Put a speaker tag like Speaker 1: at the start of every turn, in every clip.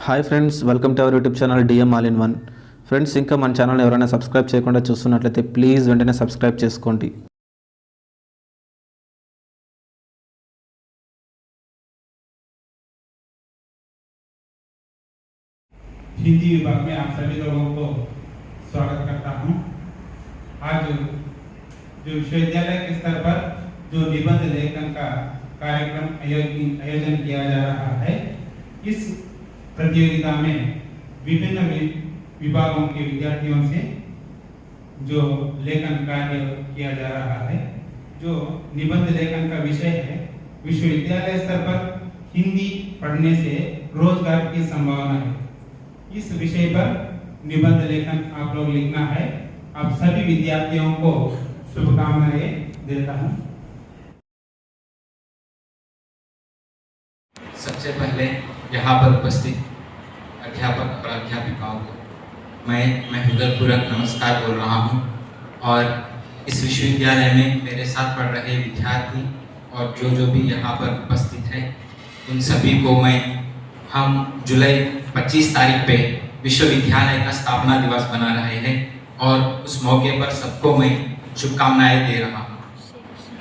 Speaker 1: Hi friends, welcome to our YouTube channel DM all in one. Friends, ఇంకా మన channel ఎవరైనా subscribe చేయకుండా చూస్తున్నట్లయితే ప్లీజ్ వెంటనే సబ్స్క్రైబ్ చేసుకోండి.
Speaker 2: हिंदी विभाग में आप सभी लोगों को स्वागत करता हूं। आज जो विश्वविद्यालय के स्तर पर जो निबंध लेखन का कार्यक्रम आयोजन किया जा रहा है, इस प्रतियोगिता में विभिन्न विभागों के विद्यार्थियों से जो लेखन कार्य किया जा रहा है, जो निबंध लेखन का विषय है विश्वविद्यालय स्तर पर हिंदी पढ़ने से रोजगार की संभावना है। इस विषय पर निबंध लेखन आप लोग लिखना है। आप सभी विद्यार्थियों को शुभकामनाएं देता हूं।
Speaker 3: सबसे पहले यहाँ पर उपस्थित अध्यापक और अध्यापिकाओं को मैं हृदयपूर्वक नमस्कार बोल रहा हूँ। और इस विश्वविद्यालय में मेरे साथ पढ़ रहे विद्यार्थी और जो भी यहाँ पर उपस्थित है, उन सभी को हम जुलाई 25 तारीख पे विश्वविद्यालय का स्थापना दिवस मना रहे हैं और उस मौके पर सबको मैं शुभकामनाएं दे रहा हूँ।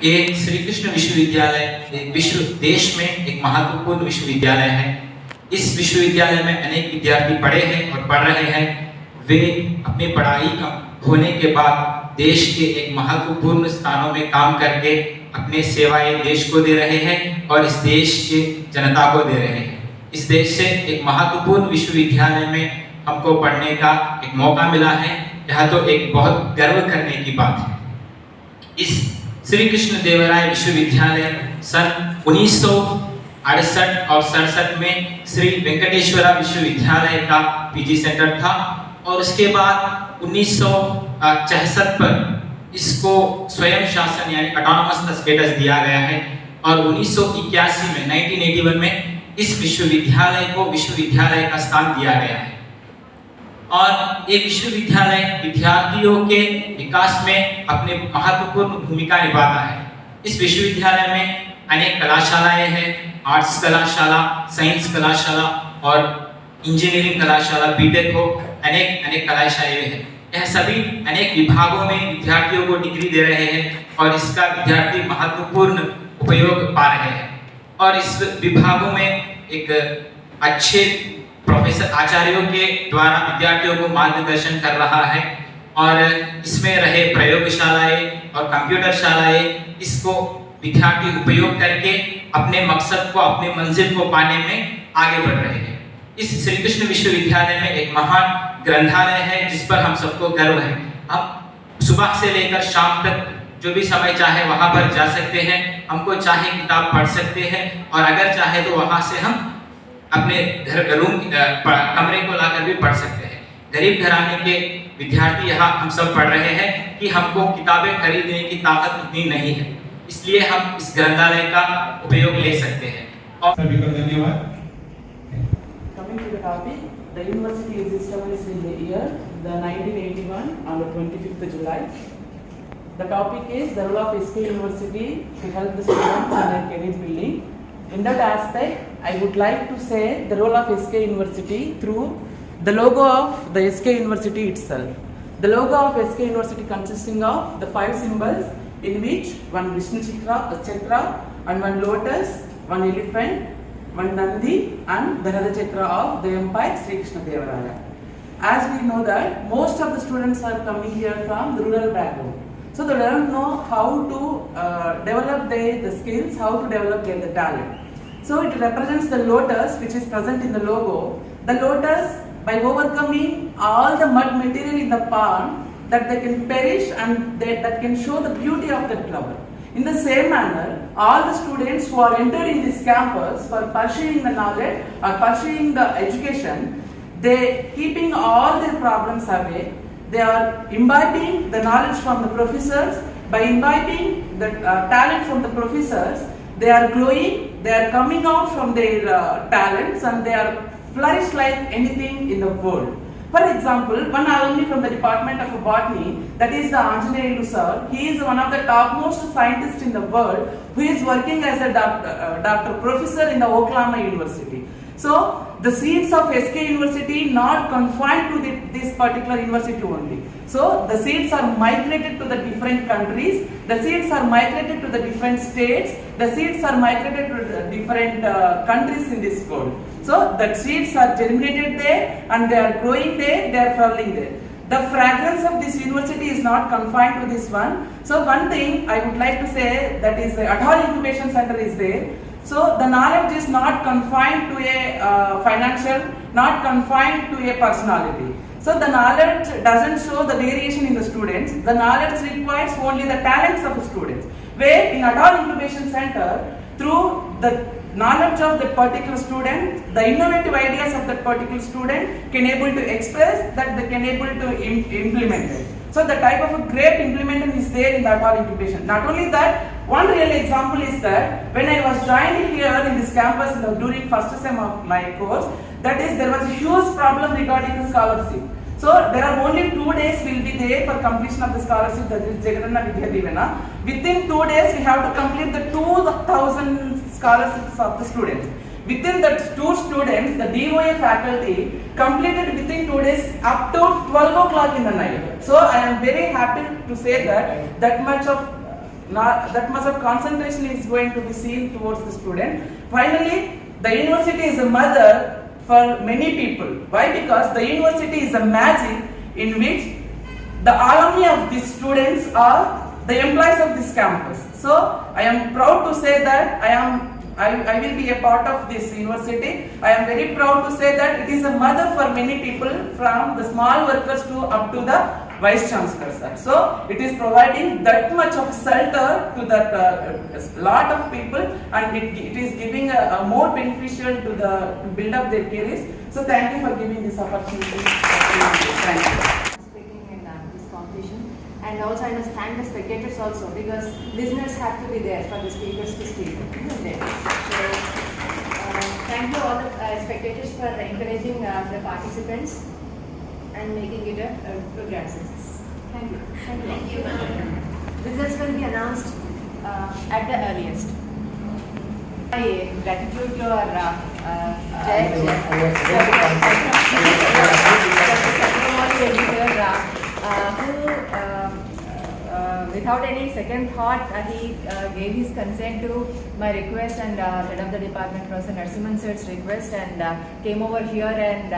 Speaker 3: ये श्री कृष्ण विश्वविद्यालय देश में एक महत्वपूर्ण विश्वविद्यालय है। इस विश्वविद्यालय में अनेक विद्यार्थी पढ़े हैं और पढ़ रहे हैं। वे अपनी पढ़ाई का होने के बाद देश के एक महत्वपूर्ण स्थानों में काम करके अपने सेवाएं देश को दे रहे हैं और इस देश के जनता को दे रहे हैं। इस देश से एक महत्वपूर्ण विश्वविद्यालय में हमको पढ़ने का एक मौका मिला है। यह तो एक बहुत गर्व करने की बात है। इस श्री कृष्ण देवराय विश्वविद्यालय सन 1968 और 67 में श्री वेंकटेश्वरा विश्वविद्यालय का पीजी सेंटर था और उसके बाद 1966 पर इसको स्वयं शासन यानी ऑटोनोमस स्टेटस दिया गया है और 1981 में 1981 में इस विश्वविद्यालय को विश्वविद्यालय का स्थान दिया गया है। और ये विश्वविद्यालय विद्यार्थियों के विकास में अपनी महत्वपूर्ण भूमिका निभाता है। इस विश्वविद्यालय में अनेक कलाशालाएं हैं, आर्ट्स कलाशाला, साइंस कलाशाला और इंजीनियरिंग कलाशाला, बीटेक हो, अनेक कलाशालाएं हैं। यह सभी अनेक विभागों में विद्यार्थियों को डिग्री दे रहे हैं और इसका विद्यार्थी महत्वपूर्ण उपयोग पा रहे हैं। और इस विभागों में एक अच्छे प्रोफेसर आचार्यों के द्वारा विद्यार्थियों को मार्गदर्शन कर रहा है और इसमें रहे प्रयोगशालाएं और कंप्यूटर शालाएं इसको विद्यार्थी उपयोग करके अपने मकसद को, अपने मंजिल को पाने में आगे बढ़ रहे हैं। इस श्री कृष्ण विश्वविद्यालय में एक महान ग्रंथालय है जिस पर हम सबको गर्व है। हम सुबह से लेकर शाम तक जो भी समय चाहे वहां पर जा सकते हैं, हमको चाहे किताब पढ़ सकते हैं और अगर चाहे तो वहां से हम अपने कमरे को लाकर भी पढ़ सकते हैं। गरीब घराने के विद्यार्थी यहाँ हम सब पढ़ रहे हैं कि हमको किताबें खरीदने की ताकत उतनी नहीं है, इसलिए हम इस ग्रंथालय का उपयोग ले सकते हैं। और
Speaker 2: सभी को धन्यवाद।
Speaker 4: Coming to the topic, the university is established in the year 1981 on the 25th July. The topic is the role of SK University to help the students in their career building. In that aspect, I would like to say the role of SK University through the logo of the SK University itself. The logo of SK University consisting of the 5 symbols in which one Vishnu Chakra and one lotus, one elephant, one Nandi and the Radha Chakra of the Empire Sri Krishna Devaraya. As we know that most of the students are coming here from the rural background. So they don't know how to develop the skills, how to develop the talent. So it represents the lotus which is present in the logo. The lotus, by overcoming all the mud material in the pond, that they can perish and that can show the beauty of that flower. In the same manner, all the students who are entering this campus for pursuing the knowledge or pursuing the education, they keeping all their problems away. They are imbibing the knowledge from the professors. By imbibing the talent from the professors, they are glowing, they are coming out from their talents and they are flourish like anything in the world. For example, one alumni from the Department of Botany, that is the Anjaneyulu sir, he is one of the topmost scientists in the world who is working as a doctor professor in the Oklahoma University. So the seats of SK University not confined to this particular university only. So the seats are migrated to the different countries, the seats are migrated to the different states, the seats are migrated to the different countries in this world. So the seeds are germinated there and they are growing there, they are flowering there. The fragrance of this university is not confined to this one. So one thing I would like to say, that is the Atal Incubation Center is there. So the knowledge is not confined to a financial, not confined to a personality. So the knowledge doesn't show the variation in the students. The knowledge requires only the talents of the students. Where in Atal Incubation Center, through the knowledge of that particular student, the innovative ideas of that particular student can able to express, that they can able to implement it. So the type of a great implementation is there in the Atal Incubation. Not only that, one real example is that when I was joining here in this campus during first sem of my course, that is there was a huge problem regarding the scholarship. So there are only 2 days will be there for completion of the scholarship, that is Jagadanna Vidya Divina. Within 2 days we have to complete the 2,000 scholarships of the students. Within the 2 students, the DOA faculty completed within 2 days up to 12 o'clock in the night. So I am very happy to say that that much of concentration is going to be seen towards the student. Finally, the university is a mother for many people. Why? Because the university is a magic in which the alumni of these students are the employees of this campus. So I am proud to say that I will be a part of this university. I am very proud to say that it is a mother for many people, from the small workers to up to the Vice Chancellor, sir. So it is providing that much of shelter to that lot of people, and it is giving a more beneficial to build up their careers. So thank you for giving this opportunity. Thank you.
Speaker 5: Speaking in this competition, and also I must thank the spectators also, because listeners have to be there for the speakers to speak, isn't it? So thank you all the spectators for encouraging the participants and making it a grand success. Thank you. Thank you. Results will be announced at the earliest. My gratitude to our who, without any second thought, he gave his consent to my request and head of the department, Professor Narasimhan sir's request, and came over here and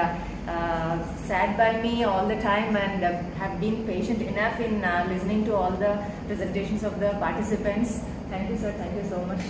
Speaker 5: sat by me all the time and have been patient enough in listening to all the presentations of the participants. Thank you, sir. Thank you so much.